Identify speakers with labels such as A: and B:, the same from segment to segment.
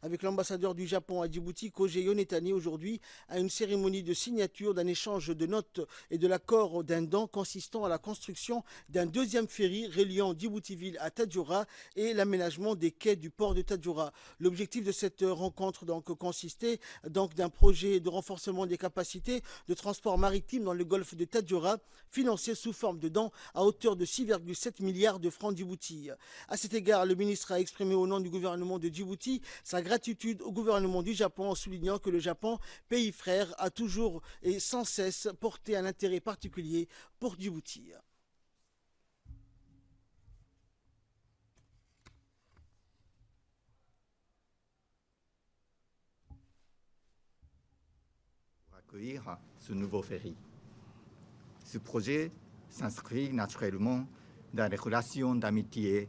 A: avec l'ambassadeur du Japon à Djibouti, Koji Yonetani, aujourd'hui à une cérémonie de signature d'un échange de notes et de l'accord d'un don consistant à la construction d'un deuxième ferry reliant Djibouti-Ville à Tadjoura et l'aménagement des quais du port de Tadjoura. L'objectif de cette rencontre consistait d'un projet de renforcement des capacités de transport maritime dans le golfe de Tadjoura, financé sous forme de dons à hauteur de 6,7 milliards de francs Djibouti. À cet égard, le ministre a exprimé au nom du gouvernement de Djibouti sa gratitude au gouvernement du Japon en soulignant que le Japon, pays frère, a toujours et sans cesse porté un intérêt particulier pour Djibouti.
B: Accueillir ce nouveau ferry. Ce projet s'inscrit naturellement dans les relations d'amitié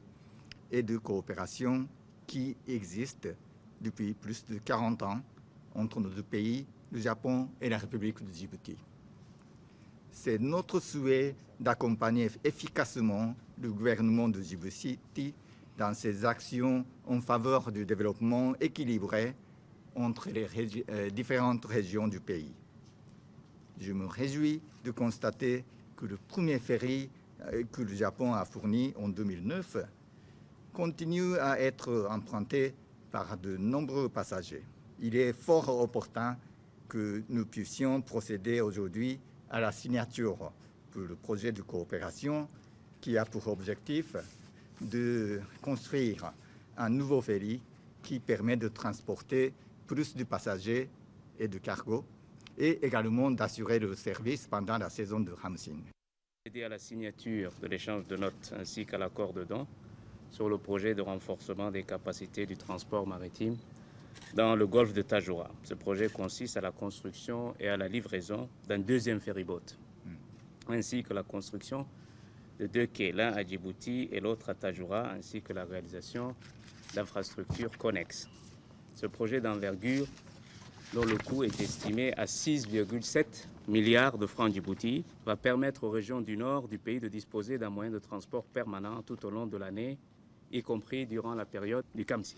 B: et de coopération qui existent depuis plus de 40 ans entre nos deux pays, le Japon et la République de Djibouti. C'est notre souhait d'accompagner efficacement le gouvernement de Djibouti dans ses actions en faveur du développement équilibré entre les différentes régions du pays. Je me réjouis de constater que le premier ferry que le Japon a fourni en 2009 continue à être emprunté par de nombreux passagers. Il est fort opportun que nous puissions procéder aujourd'hui à la signature pour le projet de coopération qui a pour objectif de construire un nouveau ferry qui permet de transporter plus de passagers et de cargo et également d'assurer le service pendant la saison de Hamsin.
C: Aider à la signature de l'échange de notes ainsi qu'à l'accord de don sur le projet de renforcement des capacités du transport maritime dans le golfe de Tadjoura. Ce projet consiste à la construction et à la livraison d'un deuxième ferryboat, ainsi que la construction de 2 quais, l'un à Djibouti et l'autre à Tadjoura, ainsi que la réalisation d'infrastructures connexes. Ce projet d'envergure, dont le coût est estimé à 6,7 milliards de francs Djibouti, va permettre aux régions du nord du pays de disposer d'un moyen de transport permanent tout au long de l'année, y compris durant la période du Kamsi.